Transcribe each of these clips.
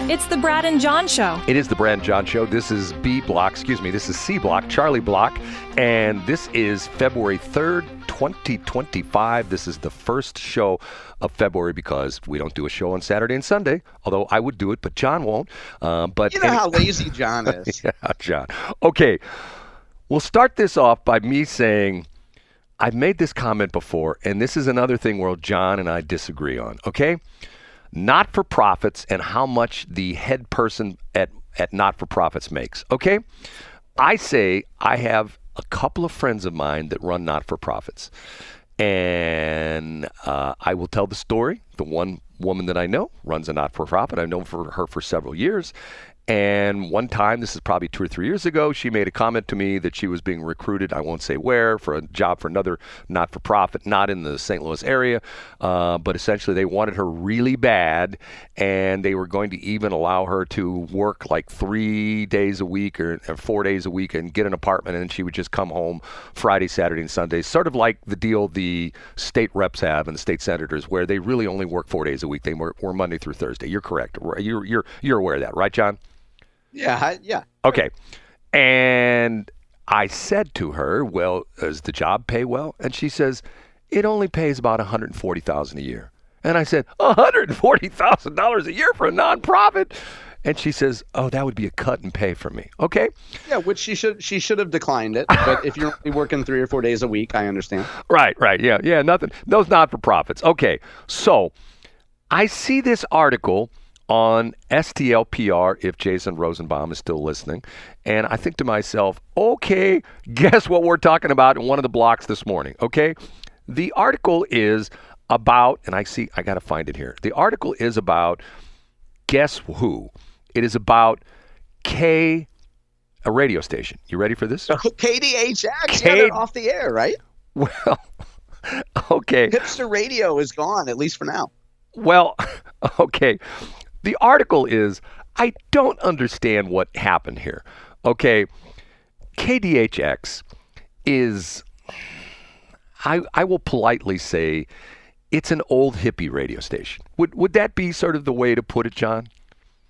It's the Brad and John Show. It is the Brad and John Show. This is this is C Block, Charlie Block, and this is February 3rd, 2025. This is the first show of February because we don't do a show on Saturday and Sunday, although I would do it, but John won't. But you know how lazy John is. Yeah, John. Okay, we'll start this off by me saying I've made this comment before, and this is another thing where John and I disagree on, okay? Not-for-profits and how much the head person at not-for-profits makes, okay? I say I have a couple of friends of mine that run not-for-profits, and I will tell the story. The one woman that I know runs a not-for-profit. I've known her for several years. And one time, this is probably 2 or 3 years ago, she made a comment to me that she was being recruited, I won't say where, for a job for another not-for-profit, not in the St. Louis area, but essentially they wanted her really bad, and they were going to even allow her to work like 3 days a week or 4 days a week and get an apartment, and she would just come home Friday, Saturday, and Sunday, sort of like the deal the state reps have and the state senators, where they really only work 4 days a week. They work Monday through Thursday. You're correct. You're aware of that, right, John? Yeah. Okay. And I said to her, well, does the job pay well? And she says, it only pays about $140,000 a year. And I said, $140,000 a year for a nonprofit? And she says, oh, that would be a cut in pay for me. Okay. Yeah, which she should have declined it. But if you're only working 3 or 4 days a week, I understand. Right. Yeah, nothing. Those not-for-profits. Okay. So I see this article on STLPR, if Jason Rosenbaum is still listening. And I think to myself, okay, guess what we're talking about in one of the blocks this morning, okay? The article is about, and I got to find it here. The article is about, guess who? It is about a radio station. You ready for this? KDHX, they're off the air, right? Well, okay. Hipster radio is gone, at least for now. Well, okay. The article is, I don't understand what happened here. Okay, KDHX is, I will politely say, it's an old hippie radio station. Would that be sort of the way to put it, John?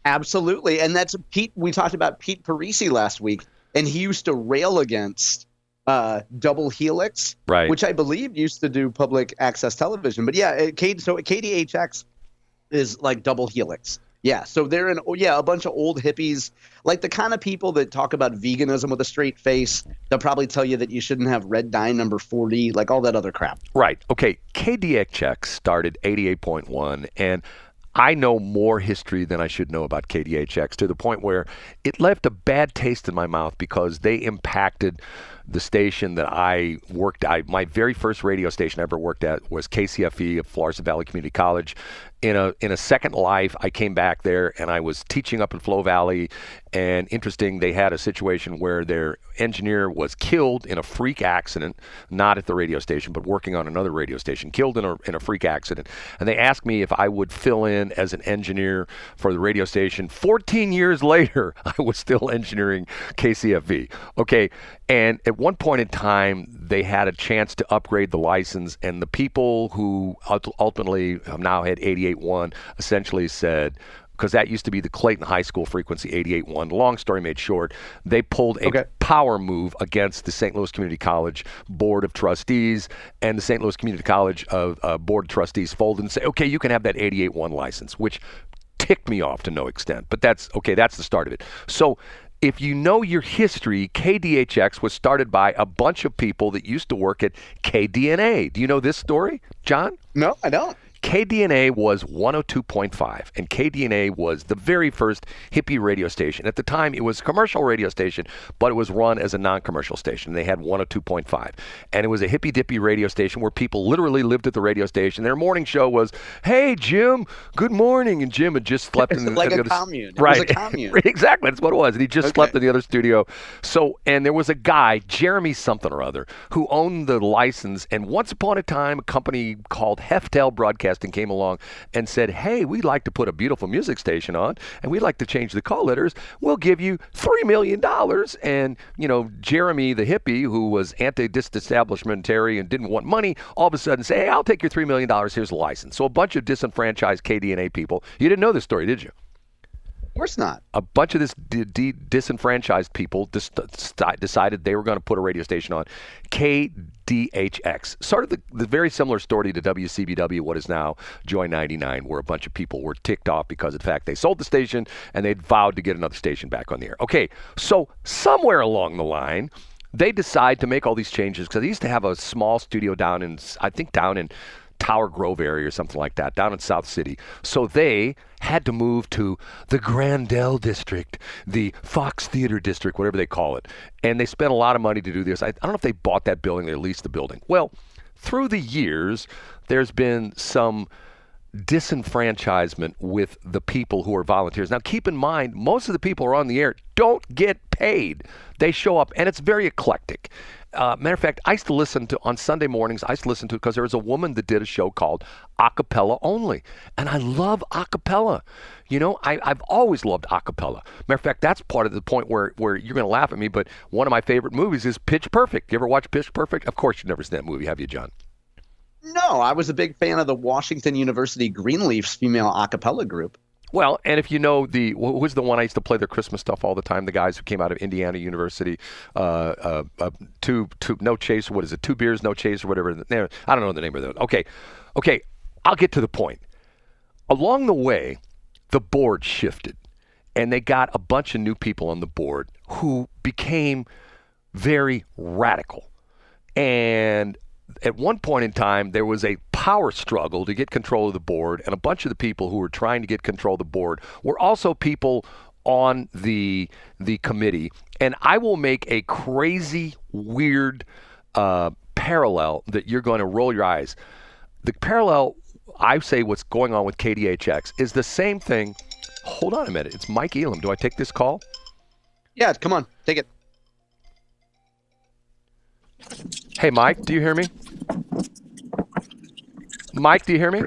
Absolutely, and that's Pete. We talked about Pete Parisi last week, and he used to rail against Double Helix, right, which I believe used to do public access television. But yeah, so KDHX is like Double Helix. Yeah, so they're a bunch of old hippies, like the kind of people that talk about veganism with a straight face. They'll probably tell you that you shouldn't have red dye number 40, like all that other crap. Right. Okay, KDHX started 88.1, and I know more history than I should know about KDHX, to the point where it left a bad taste in my mouth because they impacted the station that I worked at. My very first radio station I ever worked at was KCFE of Florissant Valley Community College. In a second life, I came back there and I was teaching up in Flo Valley. And interesting, they had a situation where their engineer was killed in a freak accident, not at the radio station, but working on another radio station, killed in a freak accident. And they asked me if I would fill in as an engineer for the radio station. 14 years later, I was still engineering KCFE. Okay, and at one point in time, they had a chance to upgrade the license, and the people who ultimately have now had 88.1 essentially said, because that used to be the Clayton High School frequency, 88.1. Long story made short, they pulled a power move against the St. Louis Community College Board of Trustees, and the St. Louis Community College Board of Trustees folded and said, okay, you can have that 88.1 license, which ticked me off to no extent. But that's the start of it. So if you know your history, KDHX was started by a bunch of people that used to work at KDNA. Do you know this story, John? No, I don't. KDNA was 102.5, and KDNA was the very first hippie radio station. At the time, it was a commercial radio station, but it was run as a non-commercial station. They had 102.5, and it was a hippy-dippy radio station where people literally lived at the radio station. Their morning show was, hey, Jim, good morning, and Jim had just slept in like the a other commune. Right. It was a commune. Exactly, that's what it was, and he just slept in the other studio. So, and there was a guy, Jeremy something or other, who owned the license, and once upon a time, a company called Heftel Broadcasting came along and said, hey, we'd like to put a beautiful music station on, and we'd like to change the call letters. We'll give you $3 million. And, Jeremy, the hippie, who was anti-disestablishmentary and didn't want money, all of a sudden say, hey, I'll take your $3 million. Here's a license. So a bunch of disenfranchised KDNA people. You didn't know this story, did you? course not. A bunch of this disenfranchised people decided they were going to put a radio station on, KDHX. Sort of the very similar story to WCBW, what is now Joy 99, where a bunch of people were ticked off because of the fact they sold the station and they'd vowed to get another station back on the air. Okay, so somewhere along the line, they decide to make all these changes because they used to have a small studio down in Tower Grove area or something like that, down in South City. So they had to move to the Grandel District, the Fox Theater District, whatever they call it. And they spent a lot of money to do this. I don't know if they bought that building, they leased the building. Well, through the years, there's been some disenfranchisement with the people who are volunteers. Now, keep in mind, most of the people who are on the air don't get paid. They show up, and it's very eclectic. Matter of fact, I used to listen to, on Sunday mornings, because there was a woman that did a show called Acapella Only. And I love acapella. You know, I've always loved acapella. Matter of fact, that's part of the point where you're going to laugh at me, but one of my favorite movies is Pitch Perfect. You ever watch Pitch Perfect? Of course you've never seen that movie, have you, John? No, I was a big fan of the Washington University Greenleafs female a cappella group. Well, and if you know who's the one I used to play their Christmas stuff all the time, the guys who came out of Indiana University, no chaser, what is it, 2 beers, no chaser, whatever. I don't know the name of that. Okay, I'll get to the point. Along the way, the board shifted, and they got a bunch of new people on the board who became very radical. And at one point in time, there was a power struggle to get control of the board, and a bunch of the people who were trying to get control of the board were also people on the committee. And I will make a crazy, weird parallel that you're going to roll your eyes. The parallel, I say what's going on with KDHX, is the same thing. Hold on a minute. It's Mike Elam. Do I take this call? Yeah, come on. Take it. Hey, Mike, do you hear me? Mike, do you hear me?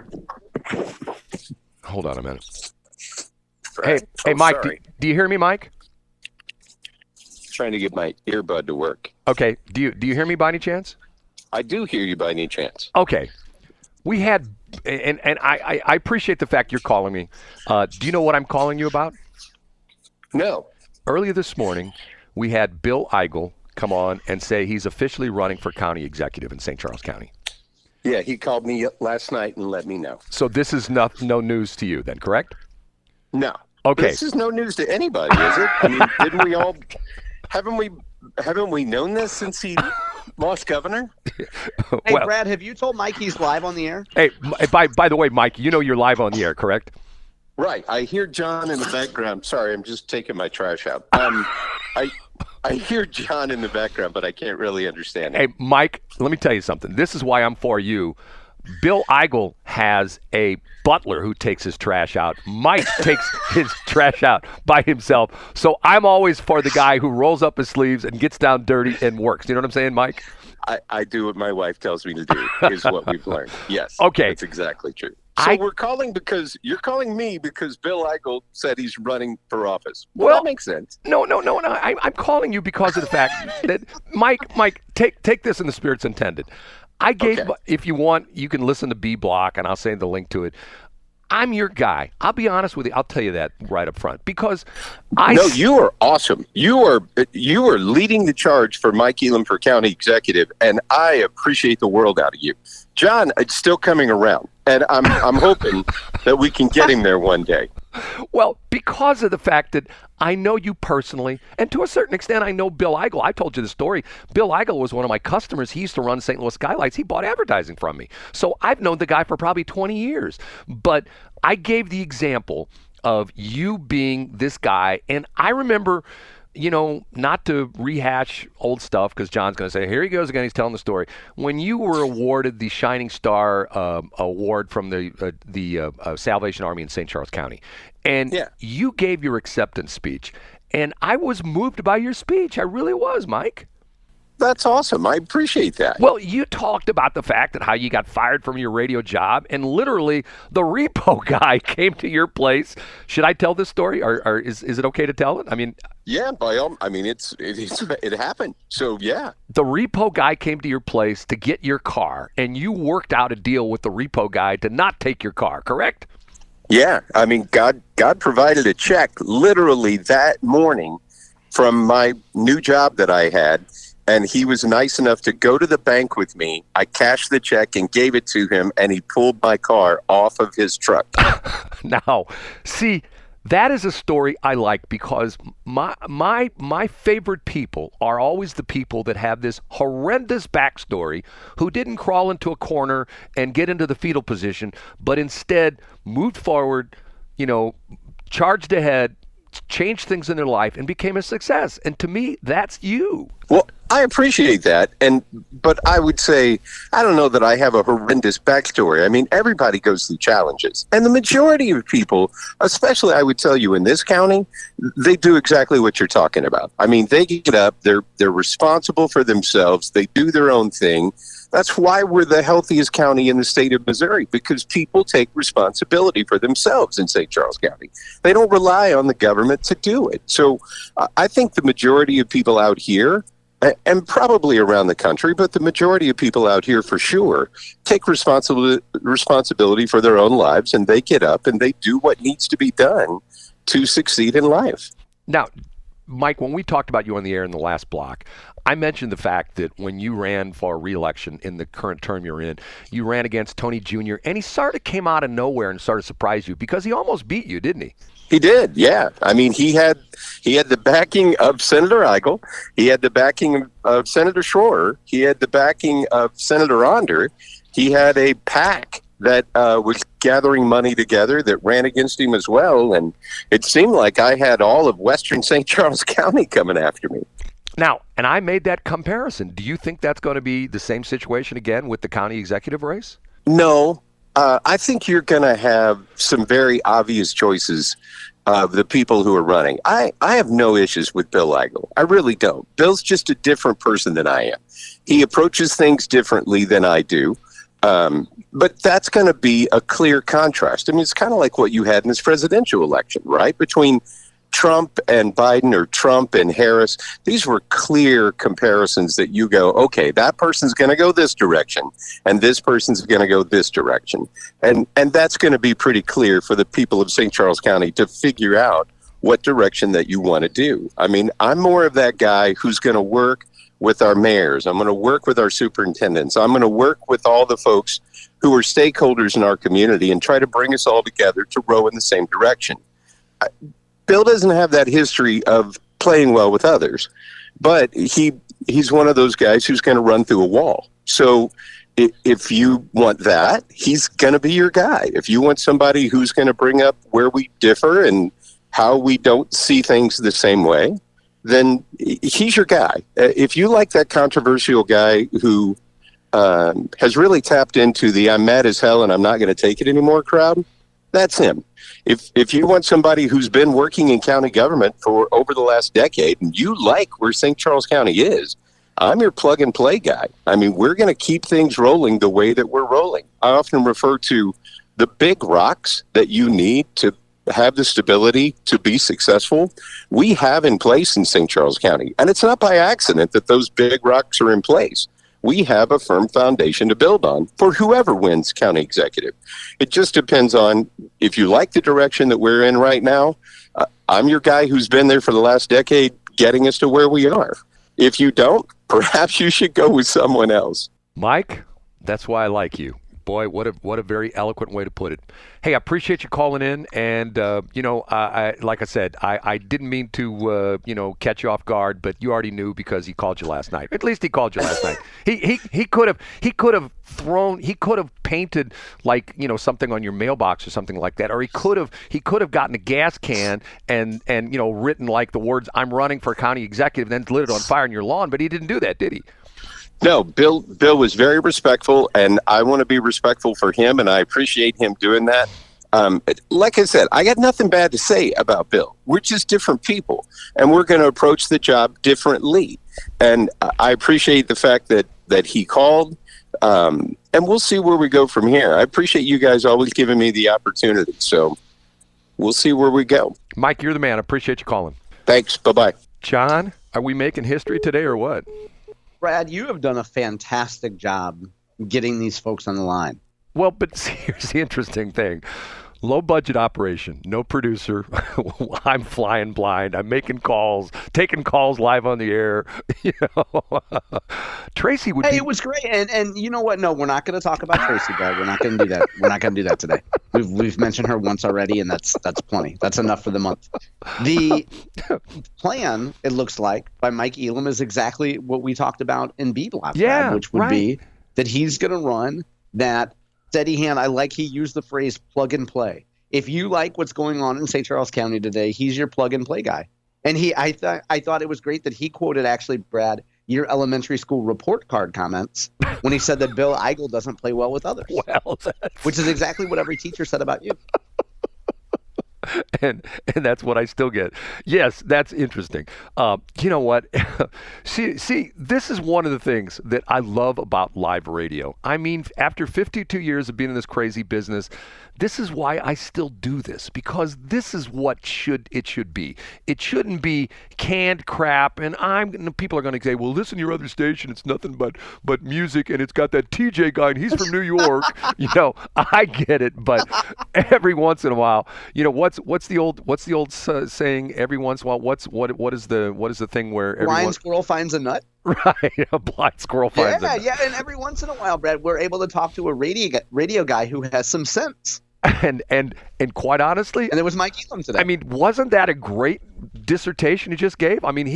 Hold on a minute. Hey, Mike, do you hear me, Mike? Trying to get my earbud to work. Okay, do you hear me by any chance? I do hear you by any chance. Okay. We had, and I appreciate the fact you're calling me. Do you know what I'm calling you about? No. Earlier this morning, we had Bill Eigel come on and say he's officially running for county executive in St. Charles County. Yeah, he called me last night and let me know. So this is no news to you then, correct? No. Okay. This is no news to anybody, is it? I mean, didn't we all, haven't we known this since he lost governor? Hey, well, Brad, have you told Mike he's live on the air? Hey, by the way, Mike, you know you're live on the air, correct? Right. I hear John in the background. Sorry, I'm just taking my trash out. I hear John in the background, but I can't really understand it. Hey, Mike, let me tell you something. This is why I'm for you. Bill Eigel has a butler who takes his trash out. Mike takes his trash out by himself. So I'm always for the guy who rolls up his sleeves and gets down dirty and works. You know what I'm saying, Mike? I do what my wife tells me to do, is what we've learned. Yes. Okay. That's exactly true. So you're calling me because Bill Eigel said he's running for office. Well, that makes sense. No. I'm calling you because of the fact that Mike, take this in the spirits intended. I gave, if you want, you can listen to B Block, and I'll send the link to it. I'm your guy. I'll be honest with you. I'll tell you that right up front because you are awesome. You are leading the charge for Mike Elam for county executive, and I appreciate the world out of you. John, it's still coming around, and I'm hoping that we can get him there one day. Well, because of the fact that I know you personally, and to a certain extent, I know Bill Eigel. I told you the story. Bill Eigel was one of my customers. He used to run St. Louis Skylights. He bought advertising from me. So I've known the guy for probably 20 years. But I gave the example of you being this guy, and I remember, you know, not to rehash old stuff because John's going to say, here he goes again, he's telling the story. When you were awarded the Shining Star Award from the Salvation Army in St. Charles County, and you gave your acceptance speech, and I was moved by your speech. I really was, Mike. That's awesome. I appreciate that. Well, you talked about the fact that how you got fired from your radio job, and literally the repo guy came to your place. Should I tell this story, or is it okay to tell it? I mean, yeah, it happened. So yeah, the repo guy came to your place to get your car, and you worked out a deal with the repo guy to not take your car. Correct? Yeah, I mean, God provided a check literally that morning from my new job that I had, and he was nice enough to go to the bank with me. I cashed the check and gave it to him, and he pulled my car off of his truck. Now, see, that is a story I like because my favorite people are always the people that have this horrendous backstory who didn't crawl into a corner and get into the fetal position, but instead moved forward, charged ahead, changed things in their life, and became a success. And to me, that's you. Well, I appreciate that, but I would say I don't know that I have a horrendous backstory. I mean, everybody goes through challenges, and the majority of people, especially I would tell you in this county, they do exactly what you're talking about. I mean, they get up, they're responsible for themselves, they do their own thing. That's why we're the healthiest county in the state of Missouri, because people take responsibility for themselves in St. Charles County. They don't rely on the government to do it. So I think the majority of people out here, and probably around the country, but the majority of people out here for sure, take responsibility for their own lives, and they get up and they do what needs to be done to succeed in life. Now, Mike, when we talked about you on the air in the last block, I mentioned the fact that when you ran for re-election in the current term you're in, you ran against Tony Jr., and he sort of came out of nowhere and sort of surprised you because he almost beat you, didn't he? He did, yeah. I mean, he had the backing of Senator Eigel. He had the backing of Senator Schroer. He had the backing of Senator Onder. He had a PAC that was gathering money together that ran against him as well. And it seemed like I had all of Western St. Charles County coming after me. Now, and I made that comparison. Do you think that's going to be the same situation again with the county executive race? No. I think you're going to have some very obvious choices of the people who are running. I have no issues with Bill Eigel. I really don't. Bill's just a different person than I am. He approaches things differently than I do. But that's going to be a clear contrast. I mean, it's kind of like what you had in this presidential election, right? Between Trump and Biden or Trump and Harris, these were clear comparisons that you go, okay, that person's going to go this direction and this person's going to go this direction. And that's going to be pretty clear for the people of St. Charles County to figure out what direction that you want to do. I mean, I'm more of that guy who's going to work with our mayors. I'm going to work with our superintendents. I'm going to work with all the folks who are stakeholders in our community and try to bring us all together to row in the same direction. Bill doesn't have that history of playing well with others, but he's one of those guys who's going to run through a wall. So if you want that, he's going to be your guy. If you want somebody who's going to bring up where we differ and how we don't see things the same way, then he's your guy. If you like that controversial guy who has really tapped into the I'm mad as hell and I'm not going to take it anymore crowd, that's him. If you want somebody who's been working in county government for over the last decade and you like where St. Charles County is, I'm your plug and play guy. I mean, we're going to keep things rolling the way that we're rolling. I often refer to the big rocks that you need to have the stability to be successful. We have in place in St. Charles County. And it's not by accident that those big rocks are in place. We have a firm foundation to build on for whoever wins county executive. It just depends on if you like the direction that we're in right now. I'm your guy who's been there for the last decade getting us to where we are. If you don't, perhaps you should go with someone else. Mike, that's why I like you. Boy, what a very eloquent way to put it. Hey, I appreciate you calling in, and like I said, I didn't mean to catch you off guard, but you already knew because he called you last night. At least he called you last night. He could have painted like something on your mailbox or something like that, or he could have gotten a gas can and written like the words "I'm running for county executive," and then lit it on fire in your lawn. But he didn't do that, did he? No, Bill was very respectful, and I want to be respectful for him, and I appreciate him doing that. Like I said, I got nothing bad to say about Bill. We're just different people, and we're going to approach the job differently. And I appreciate the fact that he called, and we'll see where we go from here. I appreciate you guys always giving me the opportunity, so we'll see where we go. Mike, you're the man. I appreciate you calling. Thanks. Bye-bye. John, are we making history today or what? Brad, you have done a fantastic job getting these folks on the line. Well, but here's the interesting thing. Low budget operation, no producer. I'm flying blind. I'm making calls, taking calls live on the air. You know, Tracy would. Hey, it was great, and you know what? No, we're not going to talk about Tracy, Brad. We're not going to do that. We're not going to do that today. We've mentioned her once already, and that's plenty. That's enough for the month. The plan, it looks like, by Mike Elam is exactly what we talked about in B Block, Brad, which would be that he's going to run that steady hand. I like he used the phrase plug and play. If you like what's going on in St. Charles County today, he's your plug and play guy. And I thought it was great that he quoted, actually, Brad, your elementary school report card comments when he said that Bill Eigel doesn't play well with others. Well, which is exactly what every teacher said about you. And that's what I still get. Yes, that's interesting. You know what? see, this is one of the things that I love about live radio. I mean, after 52 years of being in this crazy business, this is why I still do this, because this is what it should be. It shouldn't be canned crap. And people are going to say, well, listen to your other station. It's nothing but music, and it's got that TJ guy, and he's from New York. You know, I get it, but every once in a while, you know, what's the old saying? Every once in a while, what is the thing where blind squirrel finds a nut? Right, a blind squirrel finds a nut. Yeah, and every once in a while, Brad, we're able to talk to a radio guy who has some sense. And quite honestly, and it was Mike Elam today. I mean, wasn't that a great dissertation he just gave? I mean,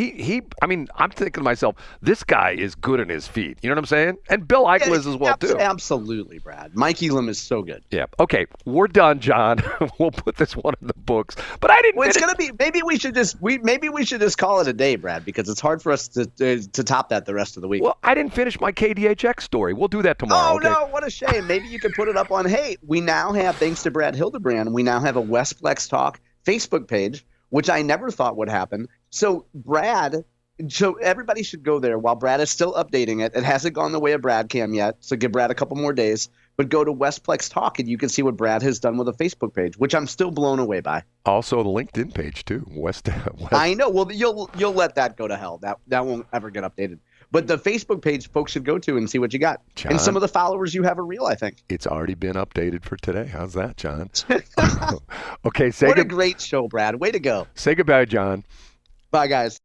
I'm thinking to myself, this guy is good on his feet. You know what I'm saying? And Bill Eigel is as well too. Absolutely, Brad. Mike Elam is so good. Yeah. Okay, we're done, John. We'll put this one in the books. But I didn't. Well, it's gonna be. Maybe we should just call it a day, Brad, because it's hard for us to top that the rest of the week. Well, I didn't finish my KDHX story. We'll do that tomorrow. Oh no, what a shame. Maybe you could put it up on. Hey, we now have, thanks to Brad Hildebrand, we now have a Westplex Talk Facebook page, which I never thought would happen. So everybody should go there while Brad is still updating it. It hasn't gone the way of BradCam yet, so give Brad a couple more days. But go to Westplex Talk, and you can see what Brad has done with a Facebook page, which I'm still blown away by. Also, the LinkedIn page too. West. I know. Well, you'll let that go to hell. That won't ever get updated. But the Facebook page, folks should go to and see what you got. John, and some of the followers you have are real, I think. It's already been updated for today. How's that, John? Okay. What a great show, Brad. Way to go. Say goodbye, John. Bye, guys.